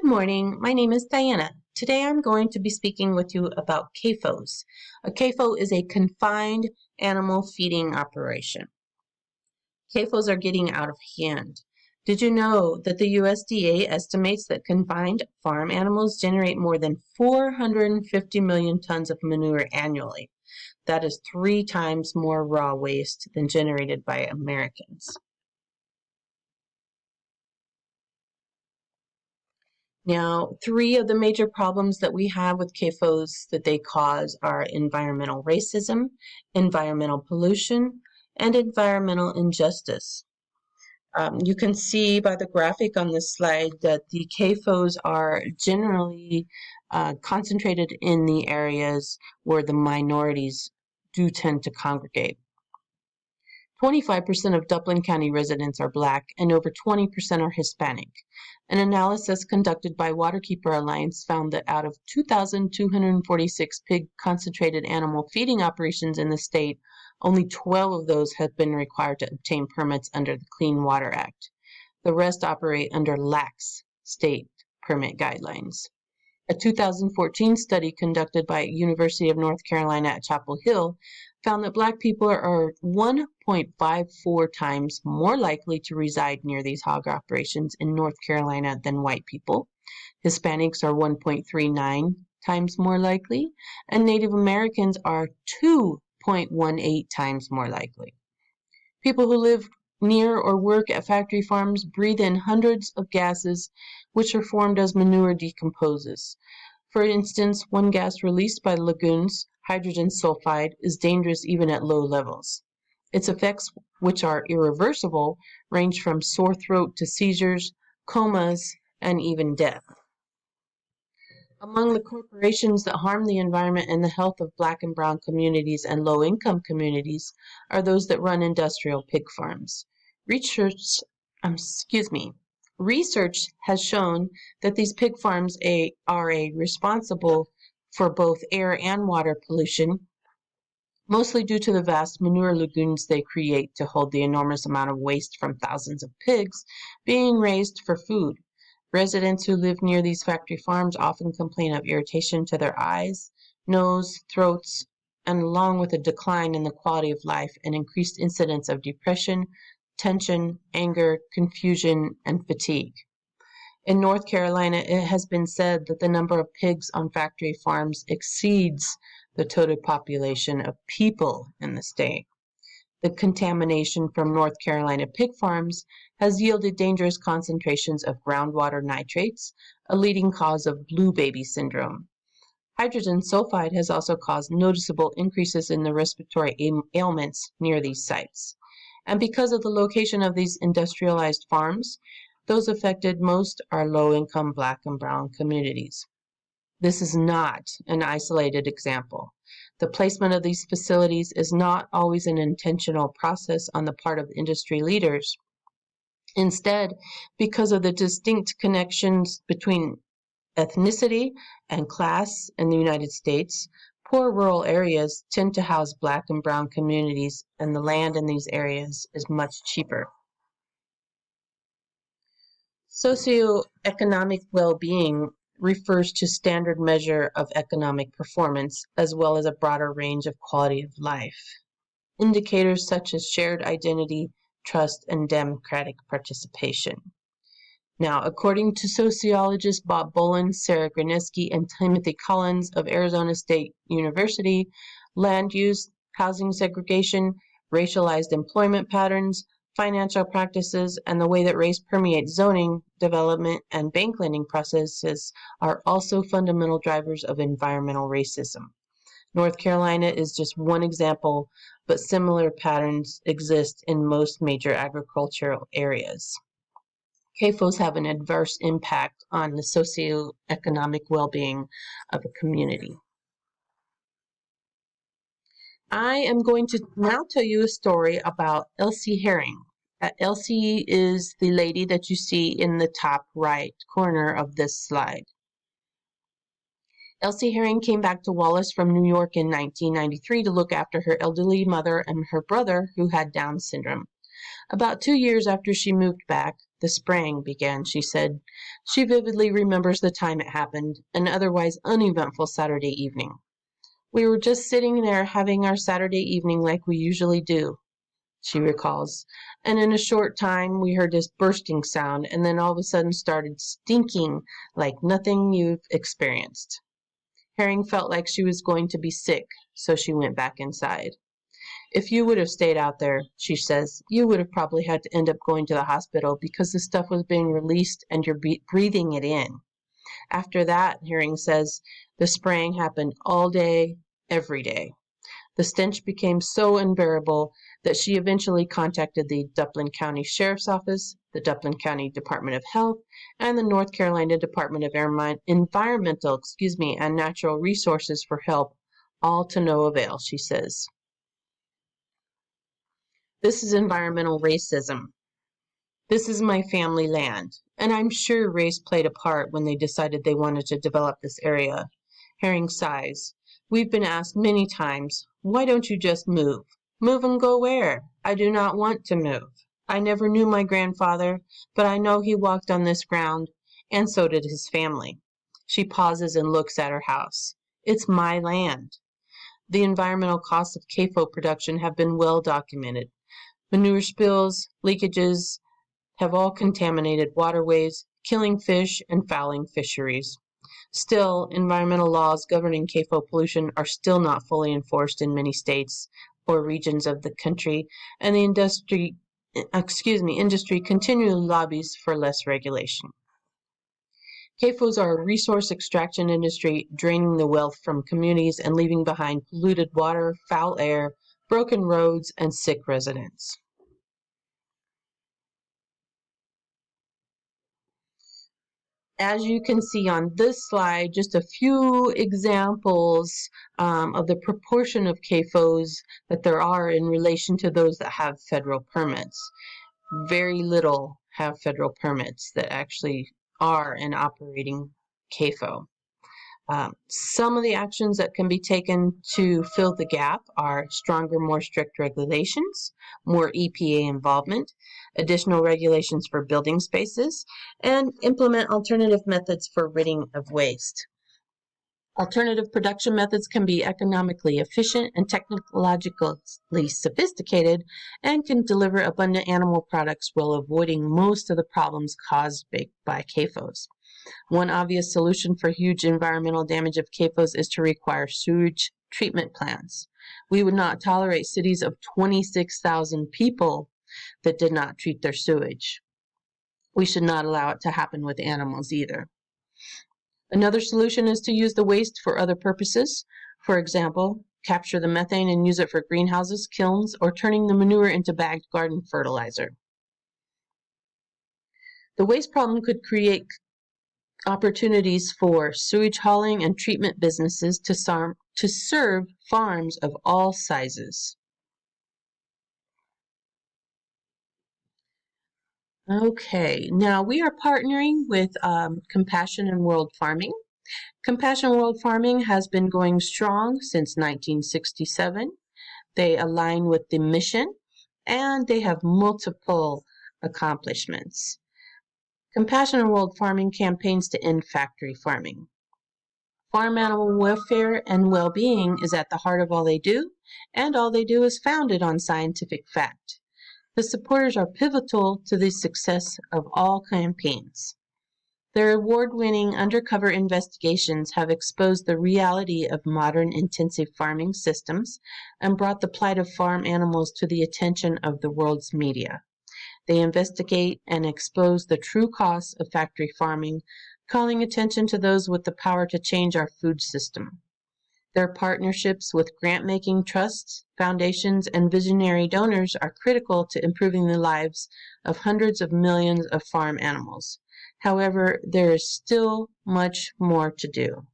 Good morning. My name is Diana. Today I'm going to be speaking with you about CAFOS. A CAFO is a confined animal feeding operation. CAFOs are getting out of hand. Did you know that the USDA estimates that confined farm animals generate more than 450 million tons of manure annually? That is 3 times more raw waste than generated by Americans. Now, 3 of the major problems that we have with CAFOs that they cause are environmental racism, environmental pollution, and environmental injustice. You can see by the graphic on this slide that the CAFOs are generally concentrated in the areas where the minorities do tend to congregate. 25% of Duplin County residents are Black and over 20% are Hispanic. An analysis conducted by Waterkeeper Alliance found that out of 2,246 pig concentrated animal feeding operations in the state, only 12 of those have been required to obtain permits under the Clean Water Act. The rest operate under lax state permit guidelines. A 2014 study conducted by University of North Carolina at Chapel Hill found that Black people are 1.54 times more likely to reside near these hog operations in North Carolina than white people. Hispanics are 1.39 times more likely, and Native Americans are 2.18 times more likely. People who live near or work at factory farms breathe in hundreds of gases which are formed as manure decomposes. For instance, one gas released by lagoons, hydrogen sulfide, is dangerous even at low levels. Its effects, which are irreversible, range from sore throat to seizures, comas, and even death. Among the corporations that harm the environment and the health of Black and brown communities and low-income communities are those that run industrial pig farms. Research has shown that these pig farms are responsible for both air and water pollution, mostly due to the vast manure lagoons they create to hold the enormous amount of waste from thousands of pigs being raised for food. Residents who live near these factory farms often complain of irritation to their eyes, nose, throats, and along with a decline in the quality of life and increased incidence of depression, tension, anger, confusion, and fatigue. In North Carolina, it has been said that the number of pigs on factory farms exceeds the total population of people in the state. The contamination from North Carolina pig farms has yielded dangerous concentrations of groundwater nitrates, a leading cause of blue baby syndrome. Hydrogen sulfide has also caused noticeable increases in the respiratory ailments near these sites. And because of the location of these industrialized farms, those affected most are low-income Black and brown communities. This is not an isolated example. The placement of these facilities is not always an intentional process on the part of industry leaders. Instead, because of the distinct connections between ethnicity and class in the United States, poor rural areas tend to house Black and brown communities, and the land in these areas is much cheaper. Socioeconomic well-being refers to standard measure of economic performance as well as a broader range of quality of life. Indicators such as shared identity, trust, and democratic participation. Now, according to sociologists Bob Bolin, Sarah Graneski, and Timothy Collins of Arizona State University, land use, housing segregation, racialized employment patterns, financial practices, and the way that race permeates zoning, development, and bank lending processes are also fundamental drivers of environmental racism. North Carolina is just one example, but similar patterns exist in most major agricultural areas. CAFOs have an adverse impact on the socioeconomic well-being of a community. I am going to now tell you a story about Elsie Herring. Elsie is the lady that you see in the top right corner of this slide. Elsie Herring came back to Wallace from New York in 1993 to look after her elderly mother and her brother who had Down syndrome. About 2 years after she moved back, The spraying began, she said. She vividly remembers the time it happened, an otherwise uneventful Saturday evening. We were just sitting there having our Saturday evening like we usually do, she recalls. And in a short time, we heard this bursting sound and then all of a sudden started stinking like nothing you've experienced. Herring felt like she was going to be sick, so she went back inside. If you would have stayed out there, she says, you would have probably had to end up going to the hospital because the stuff was being released and you're breathing it in. After that, Herring says, the spraying happened all day, every day. The stench became so unbearable that she eventually contacted the Duplin County Sheriff's Office, the Duplin County Department of Health, and the North Carolina Department of Environmental and Natural Resources for help, all to no avail, she says. This is environmental racism. This is my family land, and I'm sure race played a part when they decided they wanted to develop this area. Herring sighs. We've been asked many times, why don't you just move? Move and go where? I do not want to move. I never knew my grandfather, but I know he walked on this ground, and so did his family. She pauses and looks at her house. It's my land. The environmental costs of CAFO production have been well documented. Manure spills, leakages have all contaminated waterways, killing fish and fouling fisheries. Still, environmental laws governing CAFO pollution are still not fully enforced in many states or regions of the country, and the industry continually lobbies for less regulation. CAFOs are a resource extraction industry draining the wealth from communities and leaving behind polluted water, foul air, broken roads, and sick residents. As you can see on this slide, just a few examples of the proportion of CAFOs that there are in relation to those that have federal permits. Very little have federal permits that actually are an operating CAFO. Some of the actions that can be taken to fill the gap are stronger, more strict regulations, more EPA involvement, additional regulations for building spaces, and implement alternative methods for ridding of waste. Alternative production methods can be economically efficient and technologically sophisticated and can deliver abundant animal products while avoiding most of the problems caused by CAFOs. One obvious solution for huge environmental damage of CAFOs is to require sewage treatment plants. We would not tolerate cities of 26,000 people that did not treat their sewage. We should not allow it to happen with animals either. Another solution is to use the waste for other purposes. For example, capture the methane and use it for greenhouses, kilns, or turning the manure into bagged garden fertilizer. The waste problem could create opportunities for sewage hauling and treatment businesses to serve farms of all sizes. Okay, now we are partnering with Compassion and World Farming. Compassion World Farming has been going strong since 1967. They align with the mission and they have multiple accomplishments. Compassion and World Farming campaigns to end factory farming. Farm animal welfare and well-being is at the heart of all they do, and all they do is founded on scientific fact. The supporters are pivotal to the success of all campaigns. Their award-winning undercover investigations have exposed the reality of modern intensive farming systems and brought the plight of farm animals to the attention of the world's media. They investigate and expose the true costs of factory farming, calling attention to those with the power to change our food system. Their partnerships with grant-making trusts, foundations, and visionary donors are critical to improving the lives of hundreds of millions of farm animals. However, there is still much more to do.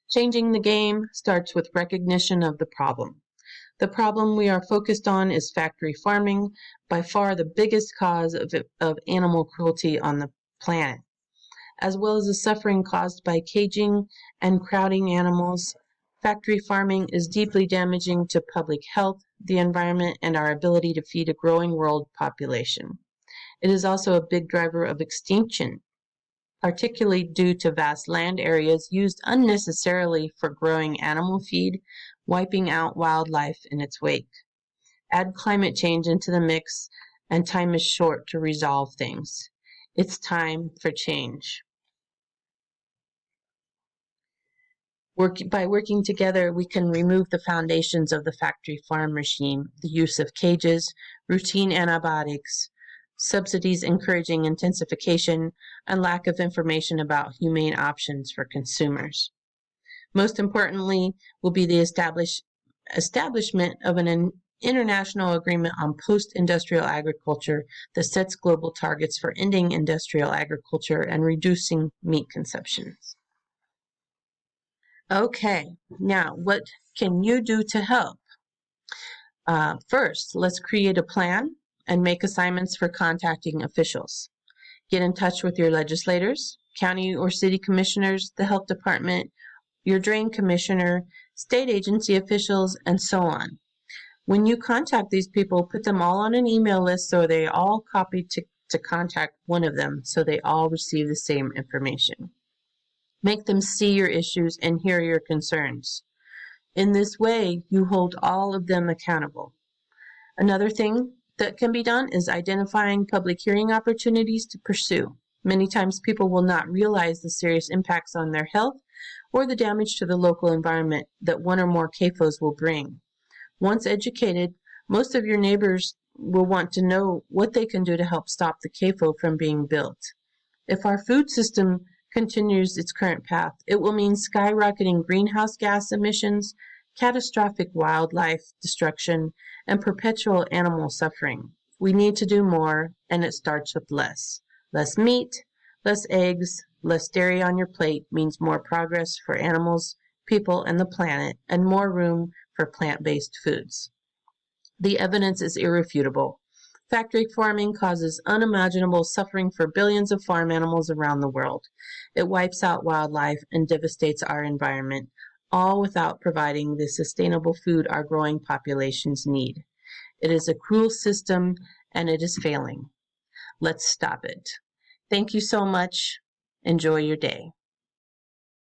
Changing the game starts with recognition of the problem. The problem we are focused on is factory farming, by far the biggest cause of animal cruelty on the planet, as well as the suffering caused by caging and crowding animals. Factory farming is deeply damaging to public health, the environment, and our ability to feed a growing world population. It is also a big driver of extinction, particularly due to vast land areas used unnecessarily for growing animal feed, wiping out wildlife in its wake. Add climate change into the mix, and time is short to resolve things. It's time for change. By working together, we can remove the foundations of the factory farm regime, the use of cages, routine antibiotics, subsidies encouraging intensification, and lack of information about humane options for consumers. Most importantly will be the establishment of an international agreement on post-industrial agriculture that sets global targets for ending industrial agriculture and reducing meat consumption. Okay, now what can you do to help? First, let's create a plan and make assignments for contacting officials. Get in touch with your legislators, county or city commissioners, the health department, your drain commissioner, state agency officials, and so on. When you contact these people, put them all on an email list so they all copy to contact one of them so they all receive the same information. Make them see your issues and hear your concerns. In this way, you hold all of them accountable. Another thing that can be done is identifying public hearing opportunities to pursue. Many times people will not realize the serious impacts on their health or the damage to the local environment that one or more CAFOs will bring. Once educated, most of your neighbors will want to know what they can do to help stop the CAFO from being built. If our food system continues its current path, it will mean skyrocketing greenhouse gas emissions, catastrophic wildlife destruction, and perpetual animal suffering. We need to do more, and it starts with less. Less meat, less eggs, less dairy on your plate means more progress for animals, people, and the planet, and more room for plant-based foods. The evidence is irrefutable. Factory farming causes unimaginable suffering for billions of farm animals around the world. It wipes out wildlife and devastates our environment, all without providing the sustainable food our growing populations need. It is a cruel system, and it is failing. Let's stop it. Thank you so much. Enjoy your day.